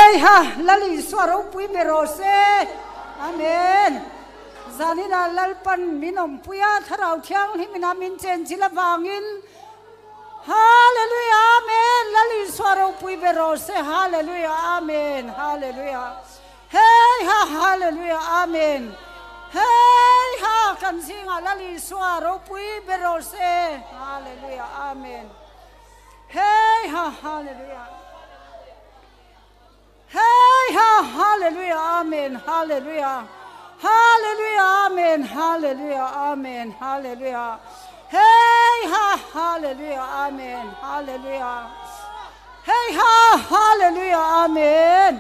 hey ha lali swaro pui berose amen zanina lalpan minom puya tharau thiang himina min chen chila wangin hallelujah amen lali swaro pui berose hallelujah amen hallelujah hey ha hallelujah amen hey ha kan singa lali swaro pui berose hallelujah amen hey ha hallelujah hey ha hallelujah amen hallelujah hallelujah amen hallelujah amen hallelujah hey ha hallelujah amen hallelujah hey ha hallelujah amen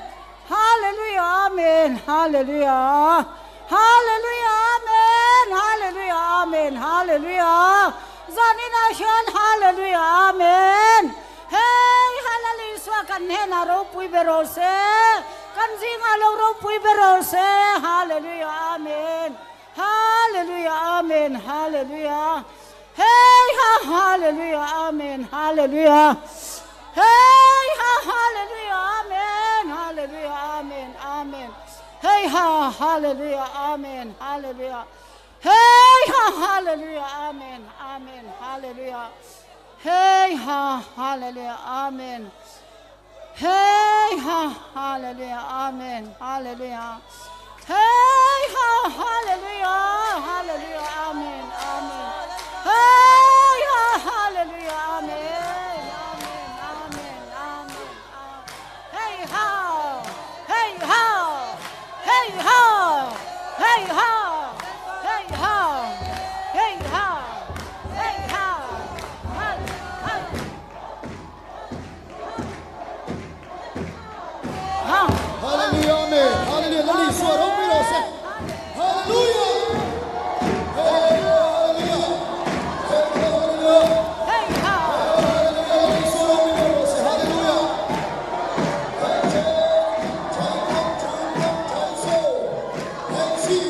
hallelujah amen hallelujah hallelujah amen hallelujah amen hallelujah zanina shan hallelujah amen hey halali swa kan hena ro pui berose kan jinga lo ro pui berose hallelujah amen hallelujah amen hallelujah hey ha hallelujah amen hallelujah hey ha hallelujah amen hallelujah amen amen hey ha hallelujah amen hallelujah hey ha hallelujah amen amen hallelujah hey ha hallelujah amen hey ha hallelujah amen hallelujah hey ha hallelujah hallelujah amen amen hey ha hallelujah amen amen amen amen hey ha hey ha hey ha hey ha hey ha hey ha hey ha Hallelujah, amen. Hallelujah. Let me swear. Don't be no say. Hallelujah. Hallelujah. Hallelujah. hey ha Hallelujah. Let me swear. Don't be no say. Hallelujah. Turn up, turn up, turn up, turn soul. And see.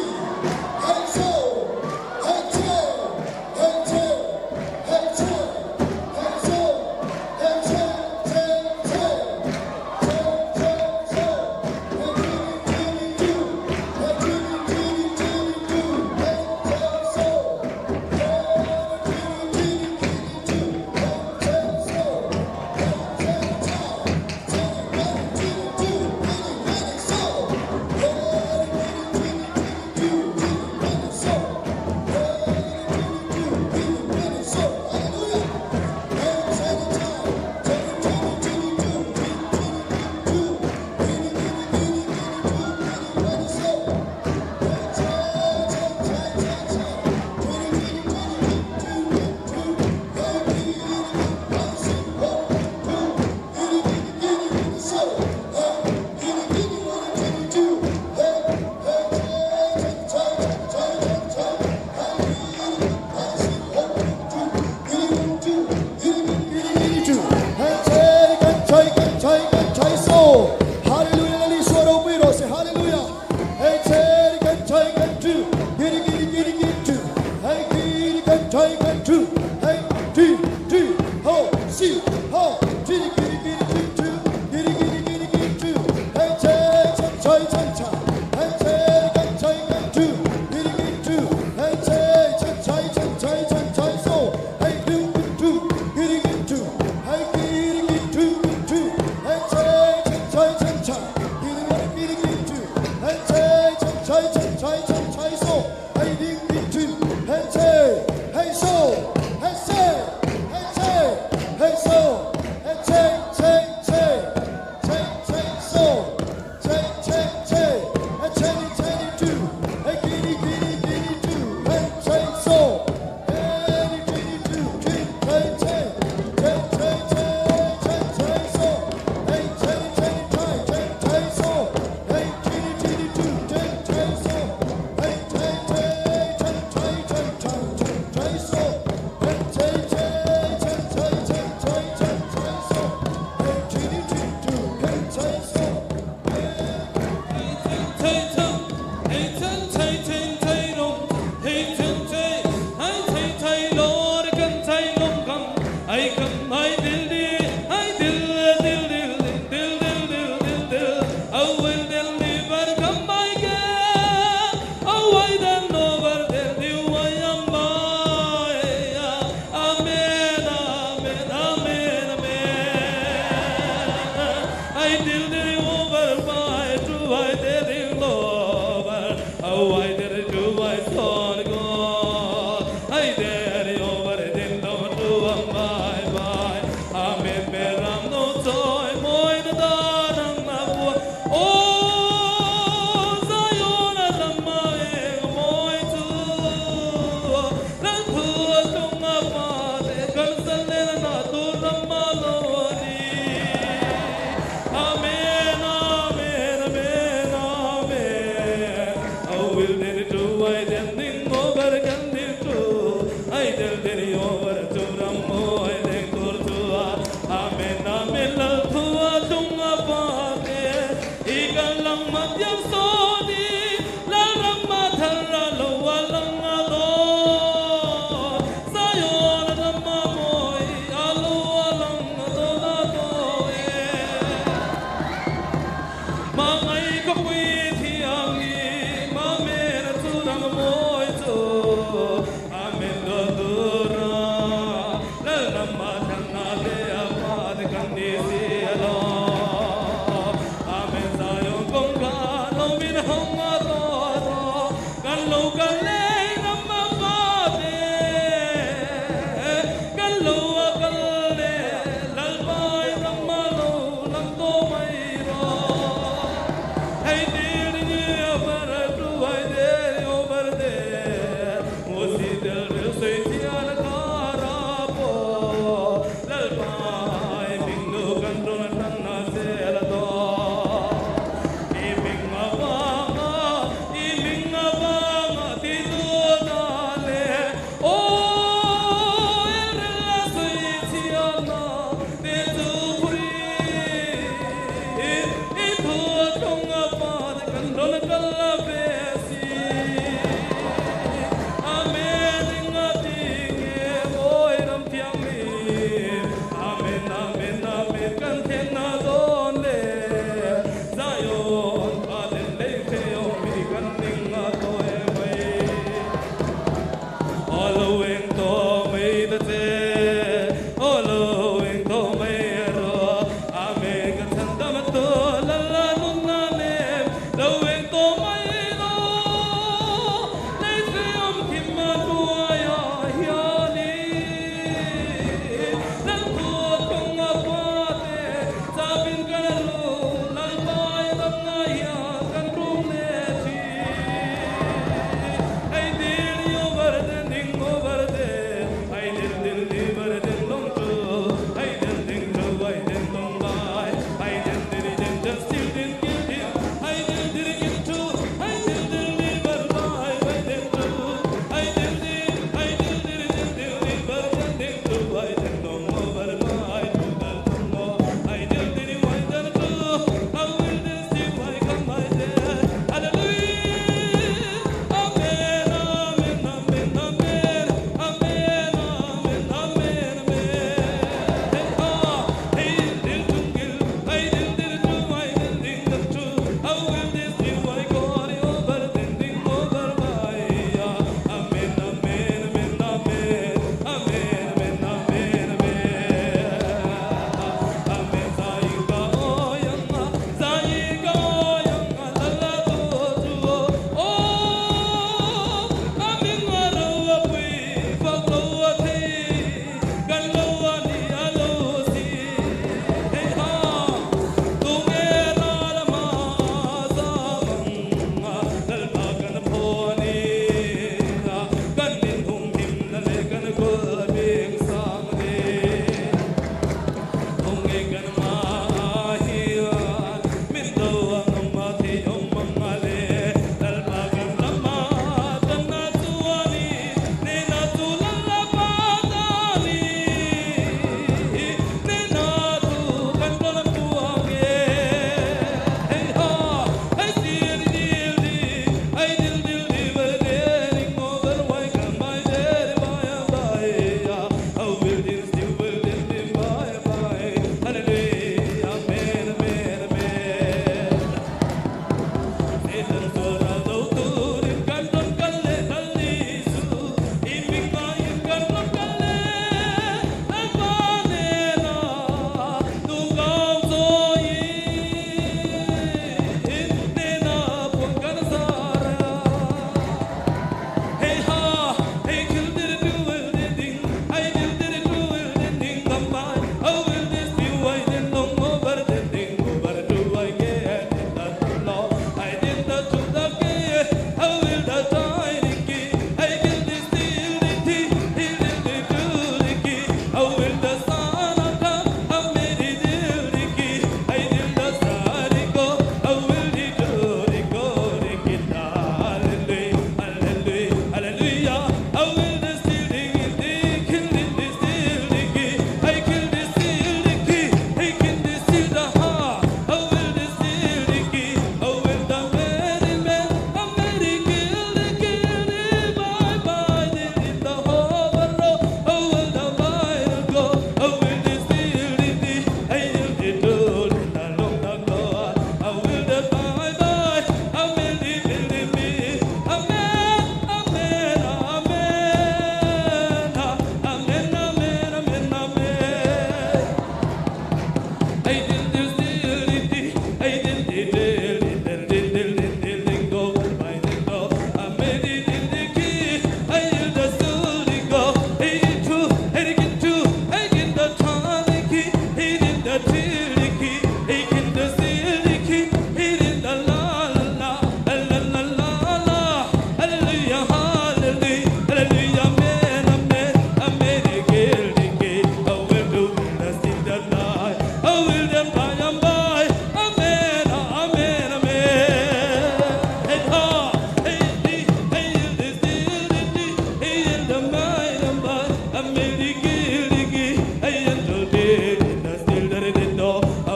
I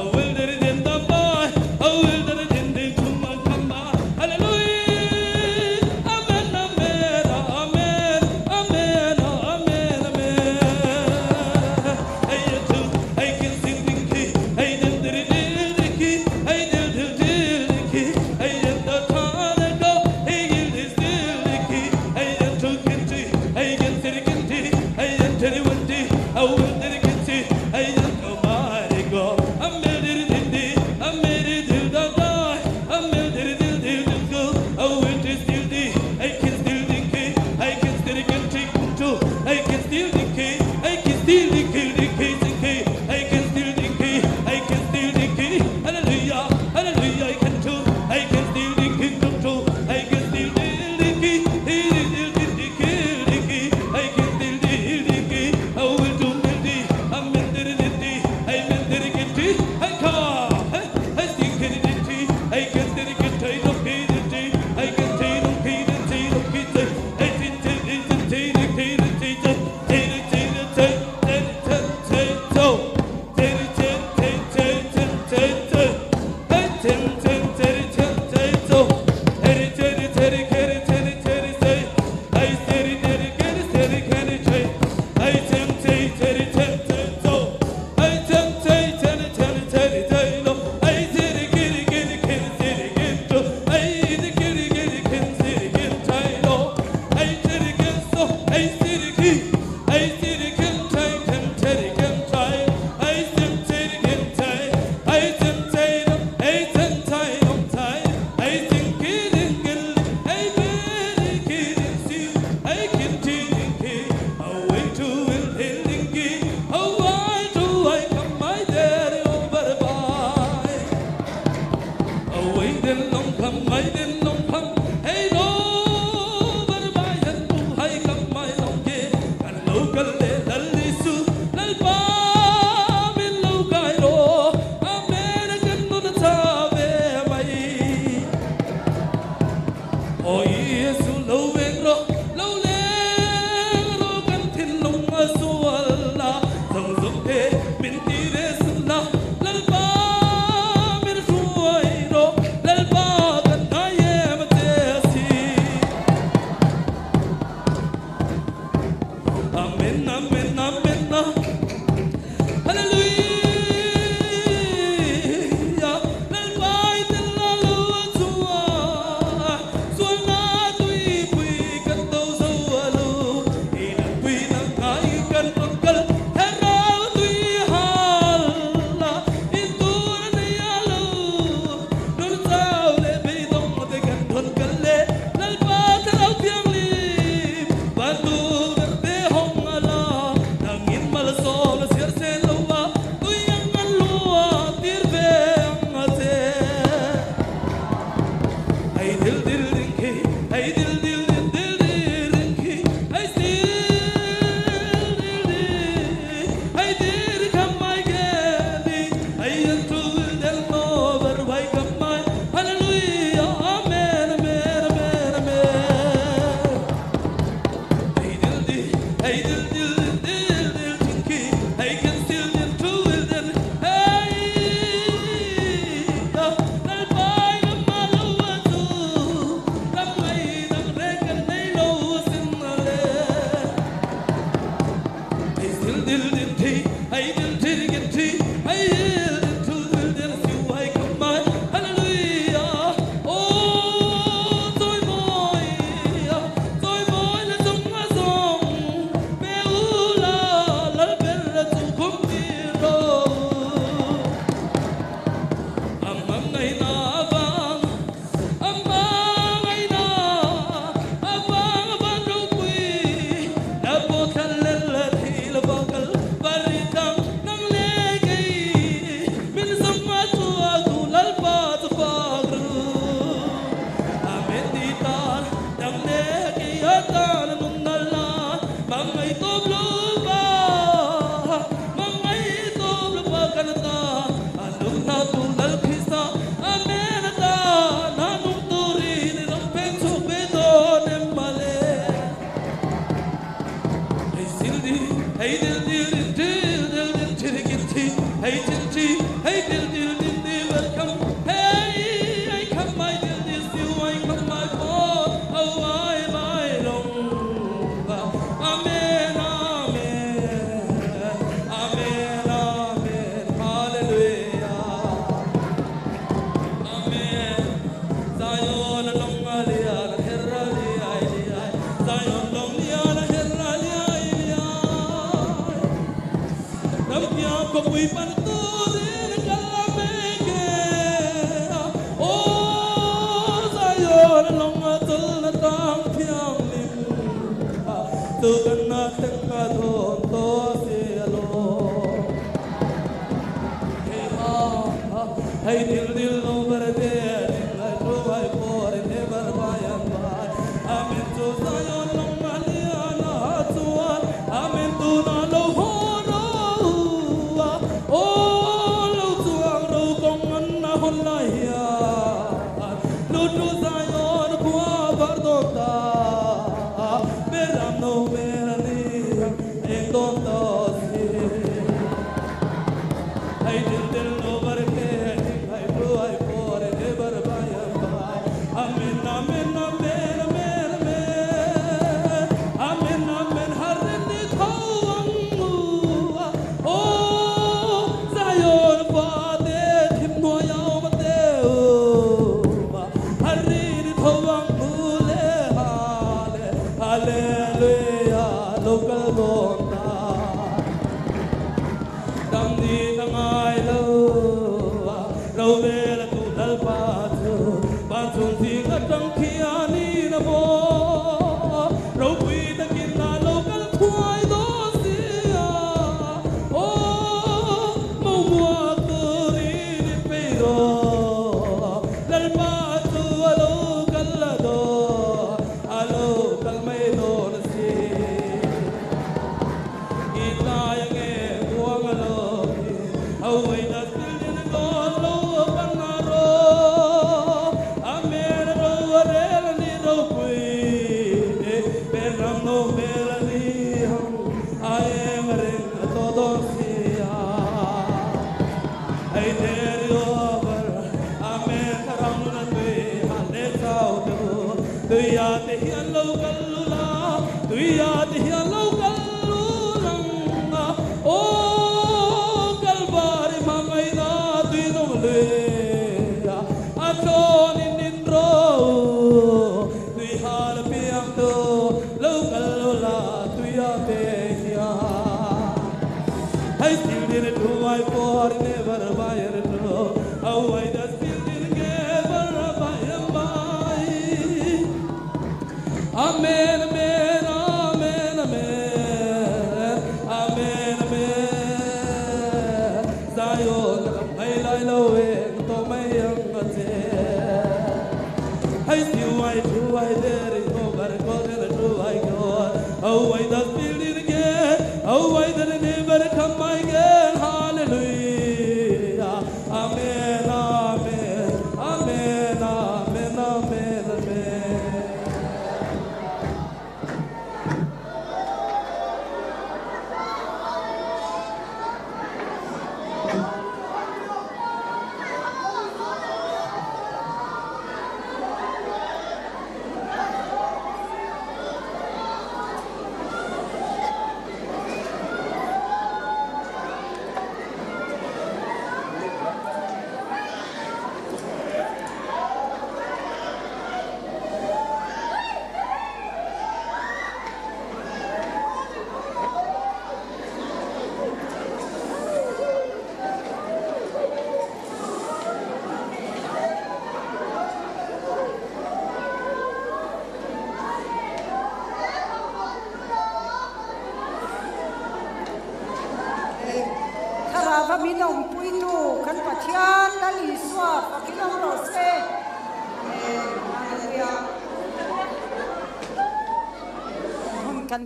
will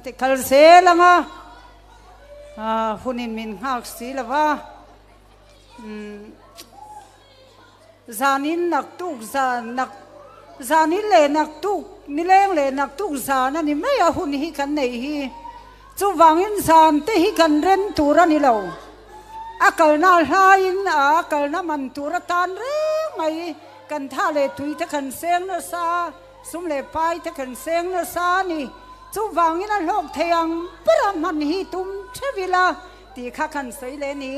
te khal se langa hunin min hak si lawa zanin nak tuk zanin le nak tuk ni leng le nak tuk zan ani mai a hun hi kan nei hi chu wangin zan te hi kan ren tura ni lo akal na hain akal na man tura tan re ngai kan tha le tui te kan seng na sa sum le pai te kan seng na sa ni chu wangin a lok theyang para man hi tum thevila ti kha kan sei le ni